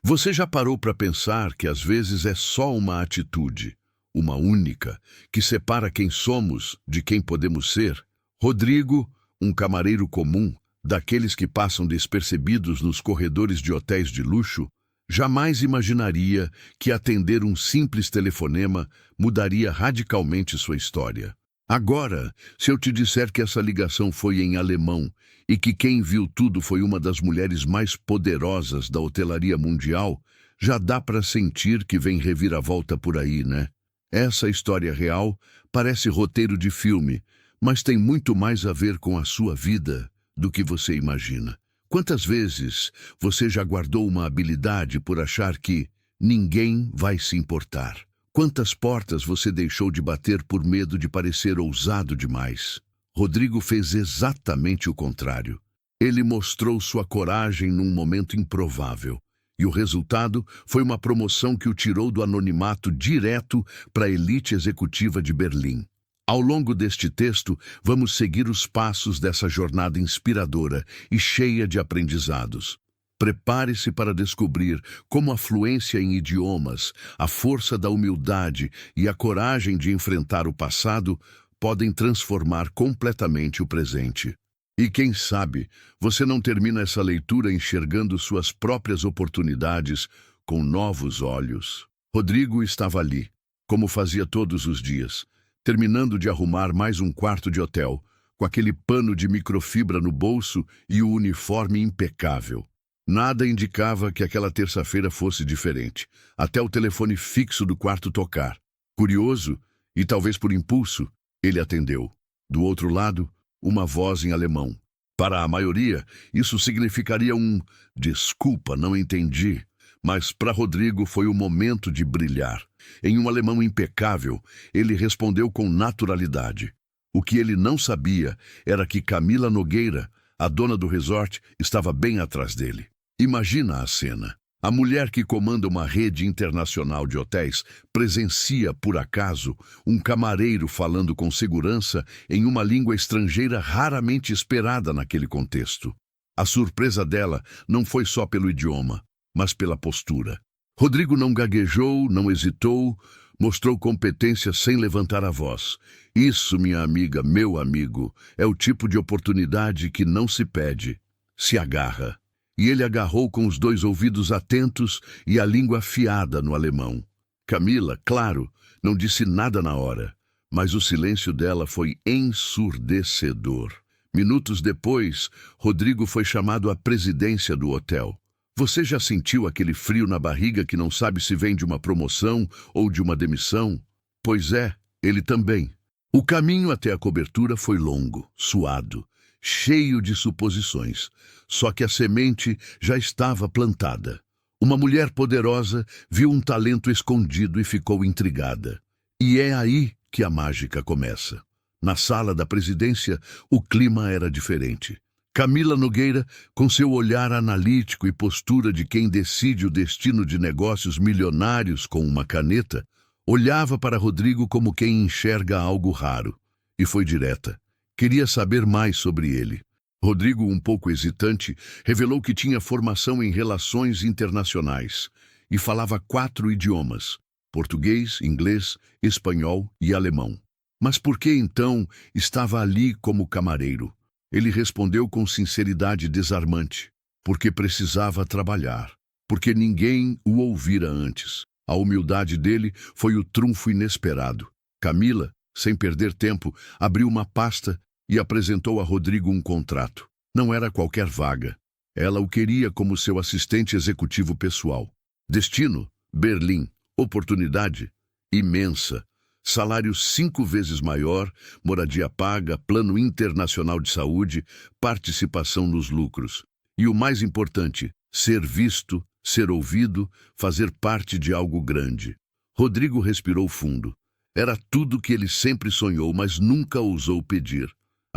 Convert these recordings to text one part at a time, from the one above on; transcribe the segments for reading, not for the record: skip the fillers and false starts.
Você já parou para pensar que às vezes é só uma atitude, uma única, que separa quem somos de quem podemos ser? Rodrigo, um camareiro comum, daqueles que passam despercebidos nos corredores de hotéis de luxo, jamais imaginaria que atender um simples telefonema mudaria radicalmente sua história. Agora, se eu te disser que essa ligação foi em alemão e que quem viu tudo foi uma das mulheres mais poderosas da hotelaria mundial, já dá para sentir que vem reviravolta por aí, né? Essa história real parece roteiro de filme, mas tem muito mais a ver com a sua vida do que você imagina. Quantas vezes você já guardou uma habilidade por achar que ninguém vai se importar? Quantas portas você deixou de bater por medo de parecer ousado demais? Rodrigo fez exatamente o contrário. Ele mostrou sua coragem num momento improvável. E o resultado foi uma promoção que o tirou do anonimato direto para a elite executiva de Berlim. Ao longo deste texto, vamos seguir os passos dessa jornada inspiradora e cheia de aprendizados. Prepare-se para descobrir como a fluência em idiomas, a força da humildade e a coragem de enfrentar o passado podem transformar completamente o presente. E quem sabe, você não termina essa leitura enxergando suas próprias oportunidades com novos olhos. Rodrigo estava ali, como fazia todos os dias, terminando de arrumar mais um quarto de hotel, com aquele pano de microfibra no bolso e o uniforme impecável. Nada indicava que aquela terça-feira fosse diferente, até o telefone fixo do quarto tocar. Curioso, e talvez por impulso, ele atendeu. Do outro lado, uma voz em alemão. Para a maioria, isso significaria um "desculpa, não entendi", mas para Rodrigo foi o momento de brilhar. Em um alemão impecável, ele respondeu com naturalidade. O que ele não sabia era que Camila Nogueira, a dona do resort, estava bem atrás dele. Imagina a cena. A mulher que comanda uma rede internacional de hotéis presencia, por acaso, um camareiro falando com segurança em uma língua estrangeira raramente esperada naquele contexto. A surpresa dela não foi só pelo idioma, mas pela postura. Rodrigo não gaguejou, não hesitou, mostrou competência sem levantar a voz. Isso, minha amiga, meu amigo, é o tipo de oportunidade que não se pede, se agarra. E ele agarrou com os dois ouvidos atentos e a língua afiada no alemão. Camila, claro, não disse nada na hora, mas o silêncio dela foi ensurdecedor. Minutos depois, Rodrigo foi chamado à presidência do hotel. Você já sentiu aquele frio na barriga que não sabe se vem de uma promoção ou de uma demissão? Pois é, ele também. O caminho até a cobertura foi longo, suado, cheio de suposições. Só que a semente já estava plantada. Uma mulher poderosa viu um talento escondido e ficou intrigada. E é aí que a mágica começa. Na sala da presidência, o clima era diferente. Camila Nogueira, com seu olhar analítico e postura de quem decide o destino de negócios milionários com uma caneta, olhava para Rodrigo como quem enxerga algo raro. E foi direta. Queria saber mais sobre ele. Rodrigo, um pouco hesitante, revelou que tinha formação em relações internacionais e falava 4 idiomas: português, inglês, espanhol e alemão. Mas por que então estava ali como camareiro? Ele respondeu com sinceridade desarmante: porque precisava trabalhar, porque ninguém o ouvira antes. A humildade dele foi o trunfo inesperado. Camila, sem perder tempo, abriu uma pasta e apresentou a Rodrigo um contrato. Não era qualquer vaga. Ela o queria como seu assistente executivo pessoal. Destino: Berlim. Oportunidade: imensa. Salário 5 vezes maior, moradia paga, plano internacional de saúde, participação nos lucros. E o mais importante: ser visto, ser ouvido, fazer parte de algo grande. Rodrigo respirou fundo. Era tudo que ele sempre sonhou, mas nunca ousou pedir.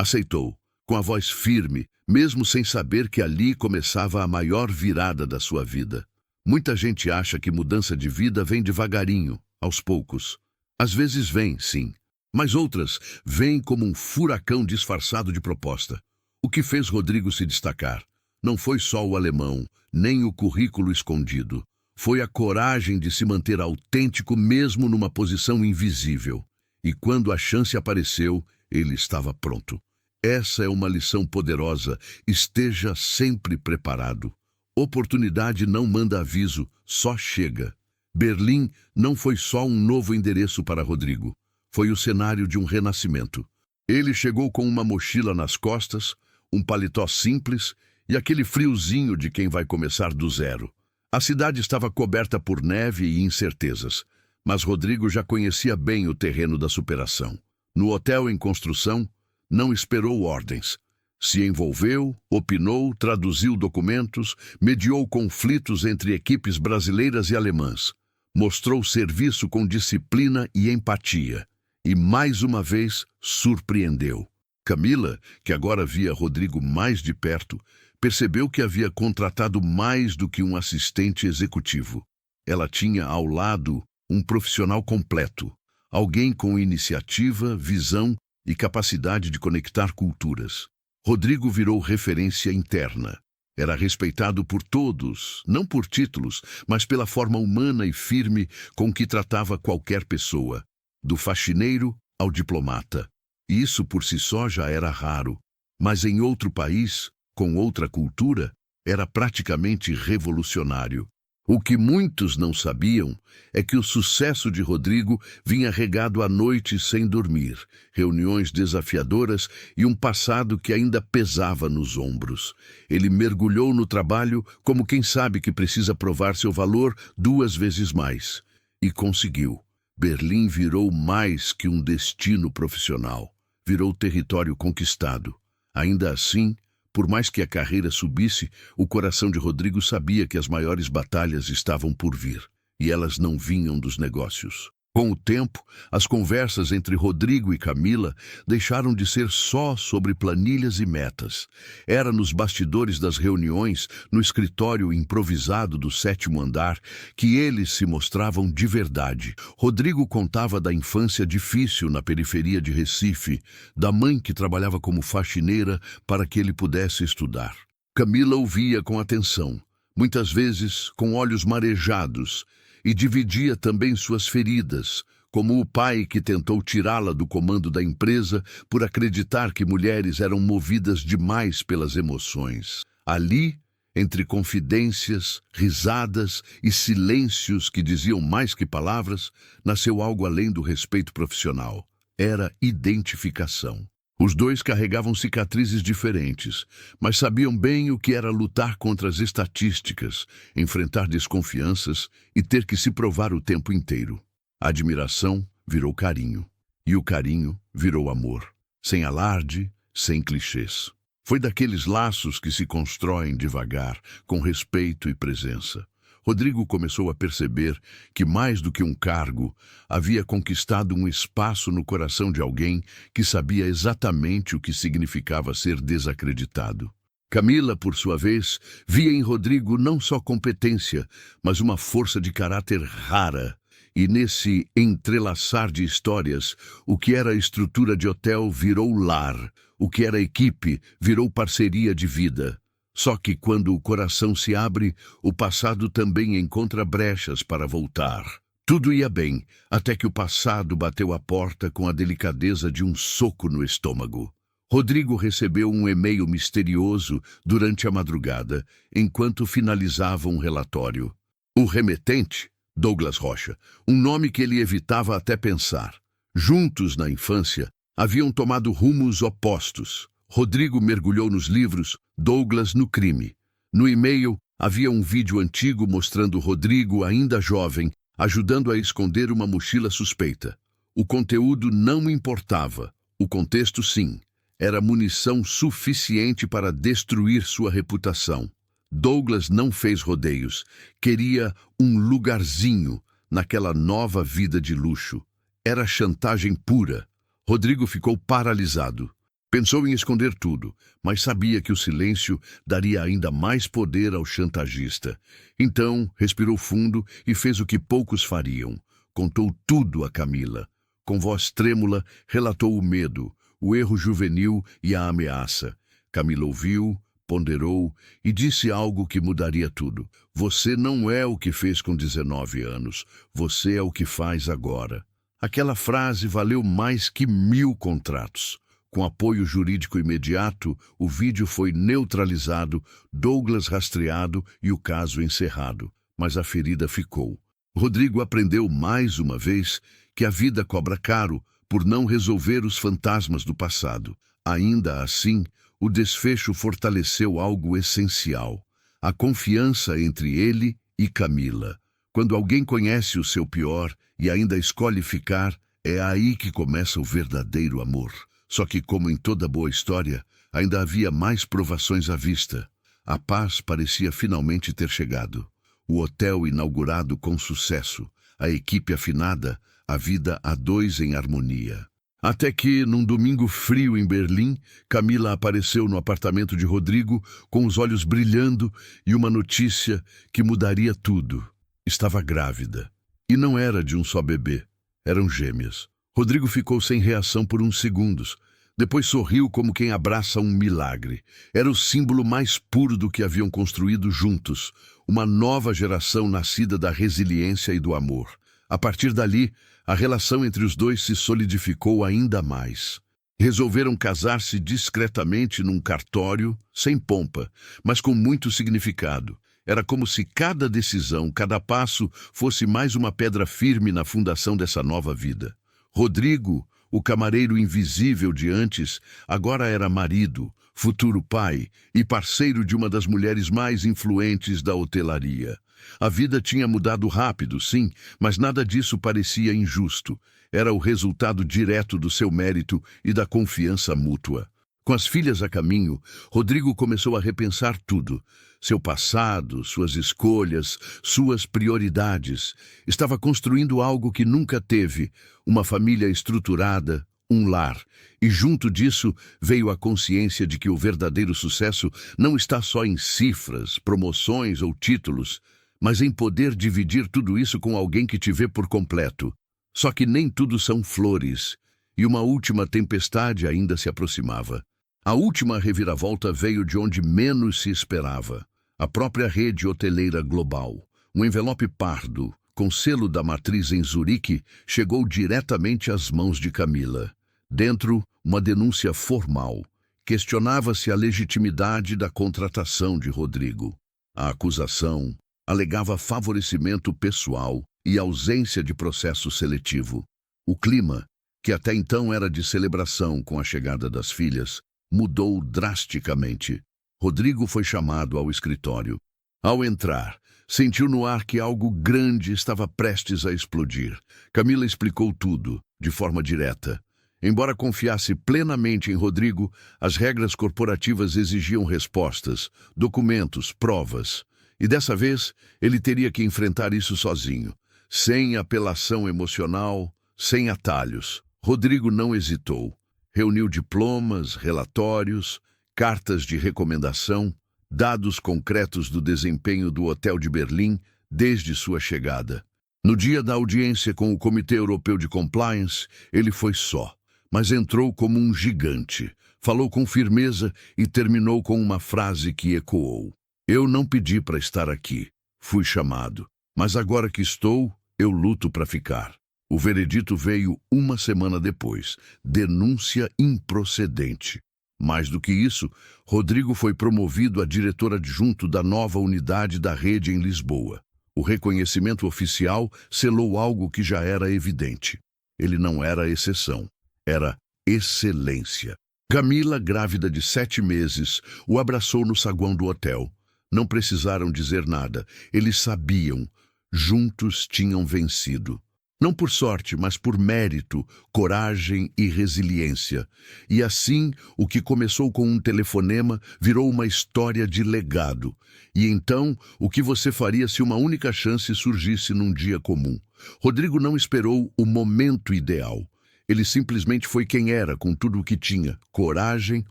Aceitou, com a voz firme, mesmo sem saber que ali começava a maior virada da sua vida. Muita gente acha que mudança de vida vem devagarinho, aos poucos. Às vezes vem, sim, mas outras vêm como um furacão disfarçado de proposta. O que fez Rodrigo se destacar não foi só o alemão, nem o currículo escondido. foi a coragem de se manter autêntico mesmo numa posição invisível. E quando a chance apareceu, ele estava pronto. Essa é uma lição poderosa. Esteja sempre preparado. Oportunidade não manda aviso, só chega. Berlim não foi só um novo endereço para Rodrigo. Foi o cenário de um renascimento. Ele chegou com uma mochila nas costas, um paletó simples e aquele friozinho de quem vai começar do zero. A cidade estava coberta por neve e incertezas, mas Rodrigo já conhecia bem o terreno da superação. No hotel em construção, não esperou ordens. Se envolveu, opinou, traduziu documentos, mediou conflitos entre equipes brasileiras e alemãs. Mostrou serviço com disciplina e empatia. E, mais uma vez, surpreendeu. Camila, que agora via Rodrigo mais de perto, percebeu que havia contratado mais do que um assistente executivo. Ela tinha ao lado um profissional completo, alguém com iniciativa, visão e capacidade de conectar culturas. Rodrigo virou referência interna. Era respeitado por todos, não por títulos, mas pela forma humana e firme com que tratava qualquer pessoa, do faxineiro ao diplomata. Isso por si só já era raro, mas em outro país, com outra cultura, era praticamente revolucionário. O que muitos não sabiam é que o sucesso de Rodrigo vinha regado à noite sem dormir, reuniões desafiadoras e um passado que ainda pesava nos ombros. Ele mergulhou no trabalho como quem sabe que precisa provar seu valor 2 vezes mais. E conseguiu. Berlim virou mais que um destino profissional. Virou território conquistado. Ainda assim, por mais que a carreira subisse, o coração de Rodrigo sabia que as maiores batalhas estavam por vir, e elas não vinham dos negócios. Com o tempo, as conversas entre Rodrigo e Camila deixaram de ser só sobre planilhas e metas. Era nos bastidores das reuniões, no escritório improvisado do 7º andar, que eles se mostravam de verdade. Rodrigo contava da infância difícil na periferia de Recife, da mãe que trabalhava como faxineira para que ele pudesse estudar. Camila ouvia com atenção, muitas vezes com olhos marejados, e dividia também suas feridas, como o pai que tentou tirá-la do comando da empresa por acreditar que mulheres eram movidas demais pelas emoções. Ali, entre confidências, risadas e silêncios que diziam mais que palavras, nasceu algo além do respeito profissional. Era identificação. Os dois carregavam cicatrizes diferentes, mas sabiam bem o que era lutar contra as estatísticas, enfrentar desconfianças e ter que se provar o tempo inteiro. A admiração virou carinho, e o carinho virou amor, sem alarde, sem clichês. Foi daqueles laços que se constroem devagar, com respeito e presença. Rodrigo começou a perceber que, mais do que um cargo, havia conquistado um espaço no coração de alguém que sabia exatamente o que significava ser desacreditado. Camila, por sua vez, via em Rodrigo não só competência, mas uma força de caráter rara. E nesse entrelaçar de histórias, o que era estrutura de hotel virou lar, o que era equipe virou parceria de vida. Só que quando o coração se abre, o passado também encontra brechas para voltar. Tudo ia bem, até que o passado bateu à porta com a delicadeza de um soco no estômago. Rodrigo recebeu um e-mail misterioso durante a madrugada, enquanto finalizava um relatório. O remetente, Douglas Rocha, um nome que ele evitava até pensar. Juntos na infância, haviam tomado rumos opostos. Rodrigo mergulhou nos livros, Douglas no crime. No e-mail, havia um vídeo antigo mostrando Rodrigo, ainda jovem, ajudando a esconder uma mochila suspeita. O conteúdo não importava, o contexto sim. Era munição suficiente para destruir sua reputação. Douglas não fez rodeios, queria um lugarzinho naquela nova vida de luxo. Era chantagem pura. Rodrigo ficou paralisado. Pensou em esconder tudo, mas sabia que o silêncio daria ainda mais poder ao chantagista. Então, respirou fundo e fez o que poucos fariam. Contou tudo a Camila. Com voz trêmula, relatou o medo, o erro juvenil e a ameaça. Camila ouviu, ponderou e disse algo que mudaria tudo. Você não é o que fez com 19 anos, você é o que faz agora. Aquela frase valeu mais que 1000 contratos. Com apoio jurídico imediato, o vídeo foi neutralizado, Douglas rastreado e o caso encerrado. Mas a ferida ficou. Rodrigo aprendeu mais uma vez que a vida cobra caro por não resolver os fantasmas do passado. Ainda assim, o desfecho fortaleceu algo essencial: a confiança entre ele e Camila. Quando alguém conhece o seu pior e ainda escolhe ficar, é aí que começa o verdadeiro amor. Só que, como em toda boa história, ainda havia mais provações à vista. A paz parecia finalmente ter chegado. O hotel inaugurado com sucesso, a equipe afinada, a vida a dois em harmonia. Até que, num domingo frio em Berlim, Camila apareceu no apartamento de Rodrigo com os olhos brilhando e uma notícia que mudaria tudo. Estava grávida. E não era de um só bebê. Eram gêmeas. Rodrigo ficou sem reação por uns segundos. Depois sorriu como quem abraça um milagre. Era o símbolo mais puro do que haviam construído juntos. Uma nova geração nascida da resiliência e do amor. A partir dali, a relação entre os dois se solidificou ainda mais. Resolveram casar-se discretamente num cartório, sem pompa, mas com muito significado. Era como se cada decisão, cada passo, fosse mais uma pedra firme na fundação dessa nova vida. Rodrigo, o camareiro invisível de antes, agora era marido, futuro pai e parceiro de uma das mulheres mais influentes da hotelaria. A vida tinha mudado rápido, sim, mas nada disso parecia injusto. Era o resultado direto do seu mérito e da confiança mútua. Com as filhas a caminho, Rodrigo começou a repensar tudo. Seu passado, suas escolhas, suas prioridades. Estava construindo algo que nunca teve, uma família estruturada, um lar. E junto disso veio a consciência de que o verdadeiro sucesso não está só em cifras, promoções ou títulos, mas em poder dividir tudo isso com alguém que te vê por completo. Só que nem tudo são flores, e uma última tempestade ainda se aproximava. A última reviravolta veio de onde menos se esperava. A própria rede hoteleira global. Um envelope pardo, com selo da matriz em Zurique, chegou diretamente às mãos de Camila. Dentro, uma denúncia formal. Questionava-se a legitimidade da contratação de Rodrigo. A acusação alegava favorecimento pessoal e ausência de processo seletivo. O clima, que até então era de celebração com a chegada das filhas, mudou drasticamente. Rodrigo foi chamado ao escritório. Ao entrar, sentiu no ar que algo grande estava prestes a explodir. Camila explicou tudo, de forma direta. Embora confiasse plenamente em Rodrigo, as regras corporativas exigiam respostas, documentos, provas. E dessa vez, ele teria que enfrentar isso sozinho, sem apelação emocional, sem atalhos. Rodrigo não hesitou. Reuniu diplomas, relatórios, cartas de recomendação, dados concretos do desempenho do Hotel de Berlim desde sua chegada. No dia da audiência com o Comitê Europeu de Compliance, ele foi só, mas entrou como um gigante. Falou com firmeza e terminou com uma frase que ecoou. Eu não pedi para estar aqui, fui chamado, mas agora que estou, eu luto para ficar. O veredito veio uma semana depois, denúncia improcedente. Mais do que isso, Rodrigo foi promovido a diretor adjunto da nova unidade da rede em Lisboa. O reconhecimento oficial selou algo que já era evidente. Ele não era exceção, era excelência. Camila, grávida de 7 meses, o abraçou no saguão do hotel. Não precisaram dizer nada, eles sabiam, juntos tinham vencido. Não por sorte, mas por mérito, coragem e resiliência. E assim, o que começou com um telefonema virou uma história de legado. E então, o que você faria se uma única chance surgisse num dia comum? Rodrigo não esperou o momento ideal. Ele simplesmente foi quem era, com tudo o que tinha: coragem,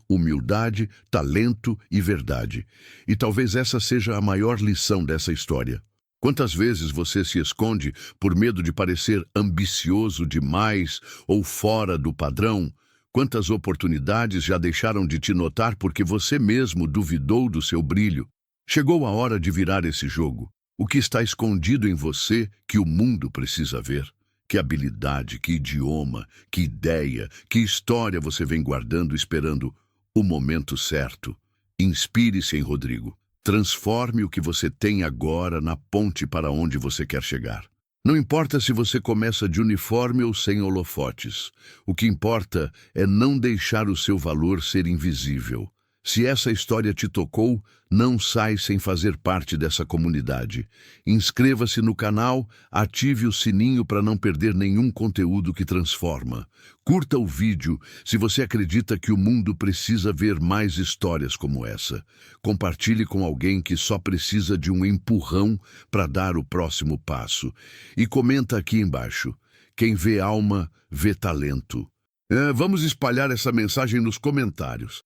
humildade, talento e verdade. E talvez essa seja a maior lição dessa história. Quantas vezes você se esconde por medo de parecer ambicioso demais ou fora do padrão, Quantas oportunidades já deixaram de te notar porque você mesmo duvidou do seu brilho? Chegou a hora de virar esse jogo. O que está escondido em você que o mundo precisa ver? Que habilidade, que idioma, que ideia, que história você vem guardando esperando o momento certo? Inspire-se em Rodrigo. Transforme o que você tem agora na ponte para onde você quer chegar. Não importa se você começa de uniforme ou sem holofotes. O que importa é não deixar o seu valor ser invisível. Se essa história te tocou, não sai sem fazer parte dessa comunidade. Inscreva-se no canal, ative o sininho para não perder nenhum conteúdo que transforma. Curta o vídeo se você acredita que o mundo precisa ver mais histórias como essa. Compartilhe com alguém que só precisa de um empurrão para dar o próximo passo. E comenta aqui embaixo. Quem vê alma, vê talento. Vamos espalhar essa mensagem nos comentários.